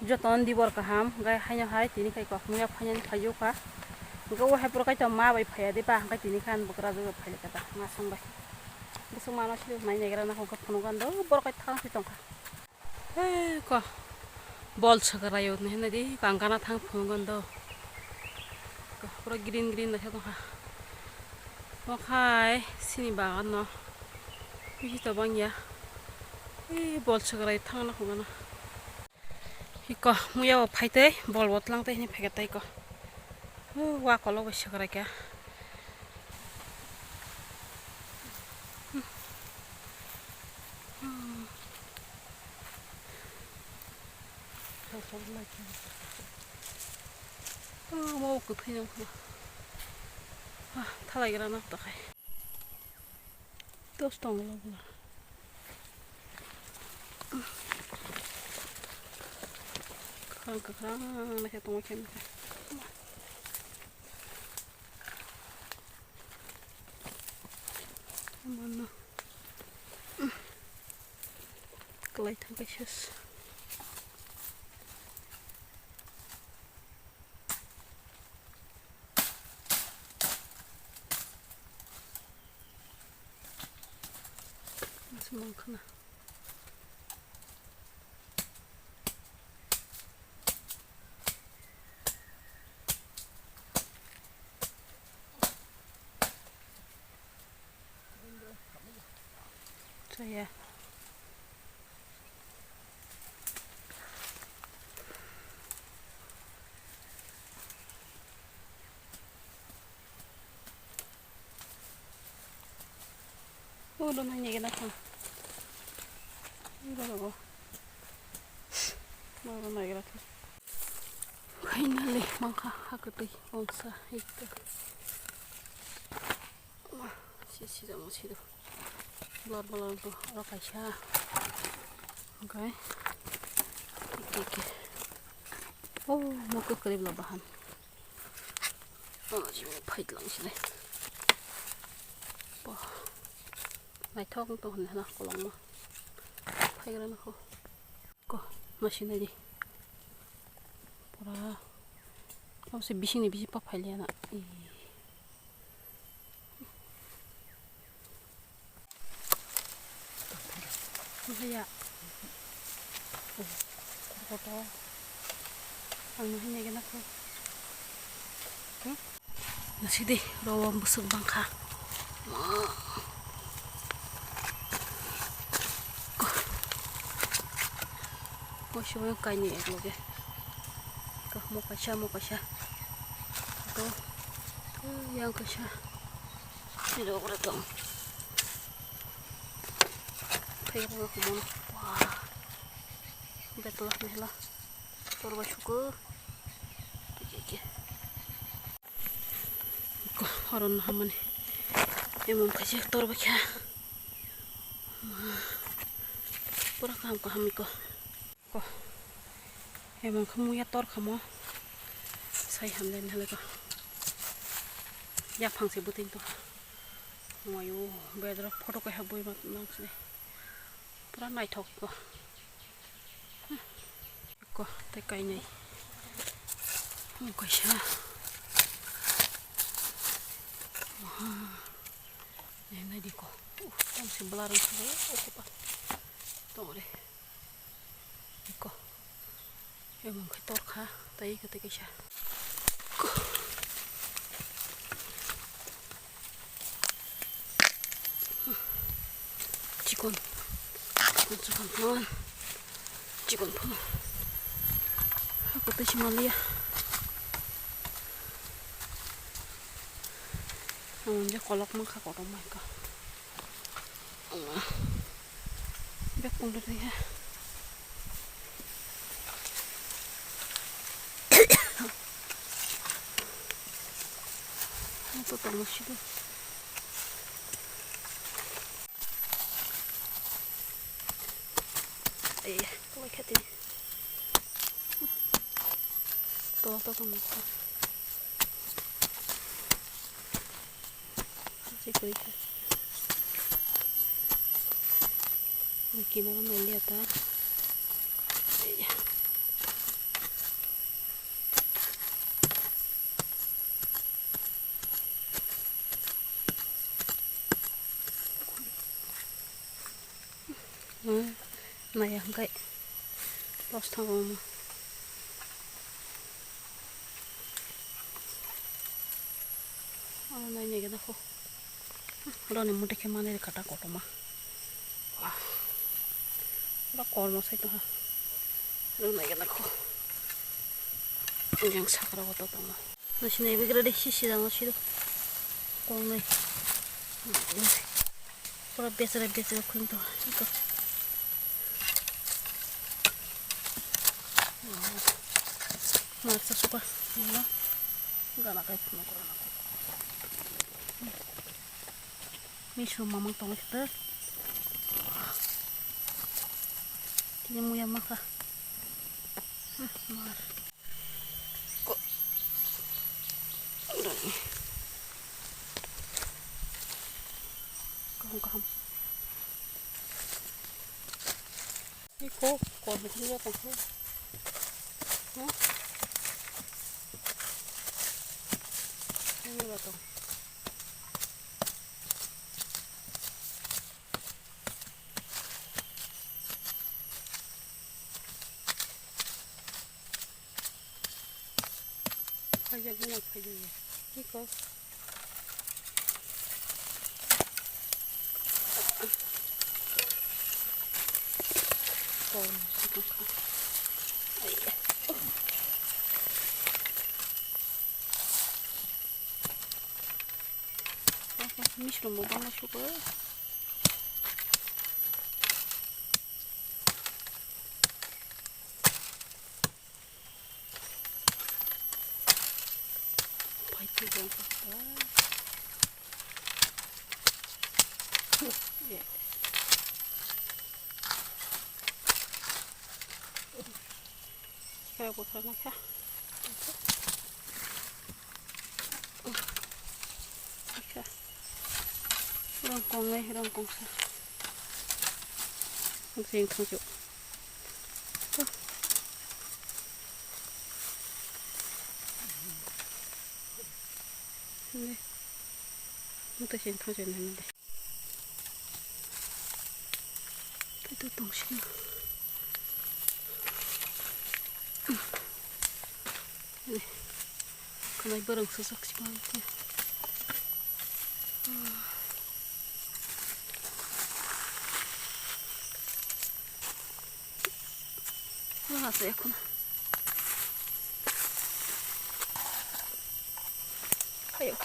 joton di bor kaham gai hanya hai tini kai ko muya phanyan phayo ka go hai pro kai to ma bai phaya de pa kai tini kan Bwkraa jo phai kata ngasang bai besok mana sih mai negra na ko phunu kan do bor kai thang pitong ka ko bol chakara yo ne na di kangkana thang phunu kan do ko pro green green na thong ka mo khai sini bagan no bi to bang ya bol chakara thang na ko na iko muya phaite bol botlang te ni phegatai ko wa kolo bo chakara kya mau ke thino ko thalai gra na ta khai to stong lo bula khang na ke tong kem mana kelai thang ke shes semang kana saya udah nanya kenapa finally Muya Hakwtwi bangsa itu sisi sama situ belor tuh orang kaisa oke mau ke kerib labahan jiwa pahit lang sila may thong to na kolong mo pahit ako ko masih di pura kalau si bising ni bisi pa pahit na Muya koto ang hanya gana ko nasi deh rawang busuk bangka ko show kai ni ek loge ko mo kasha ko yang kasha ini udah dong kayak apa kamu wah betul lah torba syukur ko haron hamane emang kasih torba kya pura kam ko hami ko emang kamu ya tor kamu saya hamdan hale ko ya phangse butin to mayu bedra photo ko haboi mat nang se pura nai thok ko te kai nei ko sha này đi cô không xin bla rồi cô pa tore đi cô em muốn khai tốt khá tay cái cha chỉ còn non chỉ còn phong aku tuh cuma lihat dia kolok mangka kok mereka Allah biar pun dari ya itu tamu sih tuh kau lihat ini tuh kamu Cerita aquí no me lihat này cái lost thằng mà này nhảy cái đó không đó này muốn để cái này cắt cột mà đó còn một sai nữa đó này cái đó không 그냥 사가라고 떴다마 너시네 왜 그래 시시당 너시도 공네 뭐라 베스라 큰도 이거 마르사 수가 이거 가나 가이 푸는 거라나 미슈 마망 똥 싶어 그냥 무야 마카 말 không cái cô còn một cái còn không hả như vậy còn bây giờ cái này phải gì cái cô còn không 미시로 뭐 방마시고 파이트 좀 갖다 예 그래 보자 막혀 이런 공네 이런 공사 선생님 강조 근데 무슨 강조 했는데 또 동시에 네 그날 버랑 수석시간 같아 나왔어요, 구나. 아유.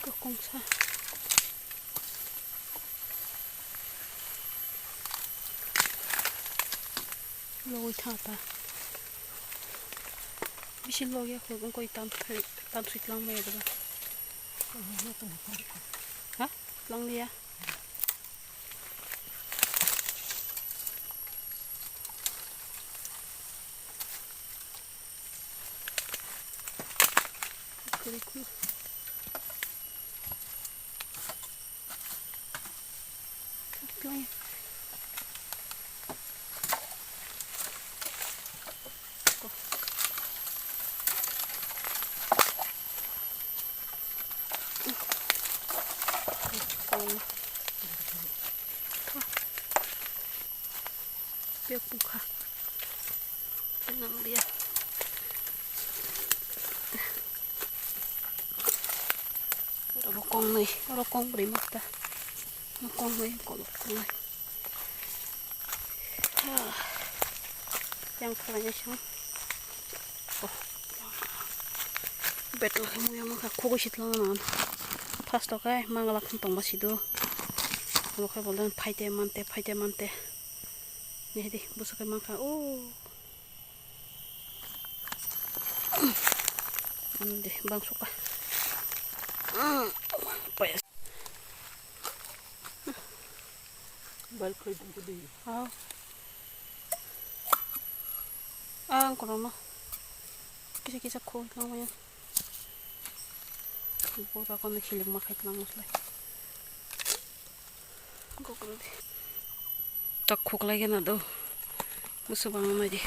그 공차. 로이 타다. 미신 로이야, 그건 거의 땀 수익 랑매야 되나? 아? 랑리야? 그렇구나. 그냥 Bwkraa tenang dia ada bokong beri mata bokong nih kolok nih yang kalanya sih betul kamu yang makan kogo sih telangan pas tokai mangalak tentang masih do kalau kayak bolan paite mante nih deh busuk makan deh bang suka apa ya balik ke gede corona kisah cool namanya Bwkraa kon hiling makai lang musla kok gede tak cook lagi na do musuh bangun aja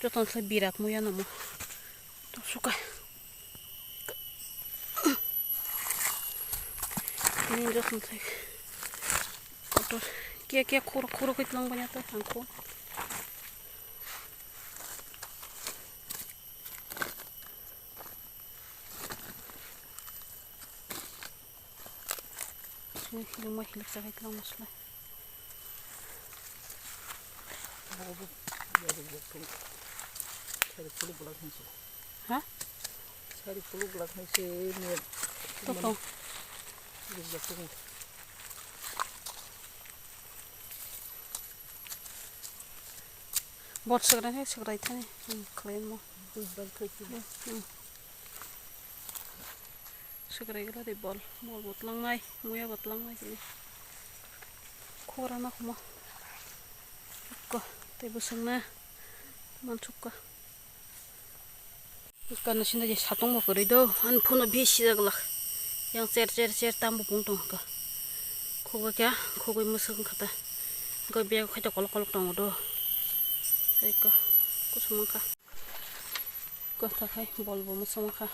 Joton tle birat muya namo. To suka. Ini joton tle. Kotor. Kia kuro kitlang banyak tuh angko. Sini hilik sa kitlang musla. Hah? Sari puluh belak masih ni. Toko. Bot sekarang itu nih, kalian mau. Sekarang itu di bol bot langai, muya bot langai sini. Koran aku mau. Kok, tapi sana mansokha. Karena sini aja satu mau berido, an puno bisi dah yang cer tambah puntung ka. Kau kya, kau musuh kata, kau biar kau kolok tong do. Kayak kau semangka. Kau tak hay bol semangka.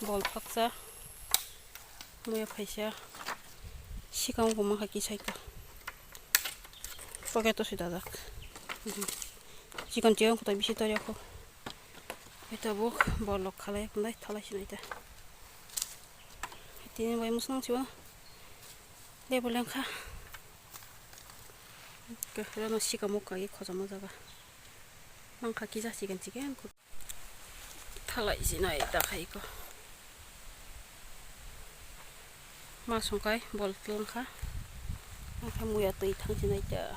Bol paksa, muya paisa. Sikang kau mangka kisah ka. Pakai tu sudah dak. Jika jangan kau tak bisa tarik aku. Kita buk bolok kalai kandai thalai sini ita. Tini bayi musnang siapa? Dia boleh kah? Kalau nasi kamu kaki kau sama jaga. Mangka kisah cikan aku. Thalai sini ita kayak ko. Masuk kai bol telur kah? Mangka muya tu itang sini ita.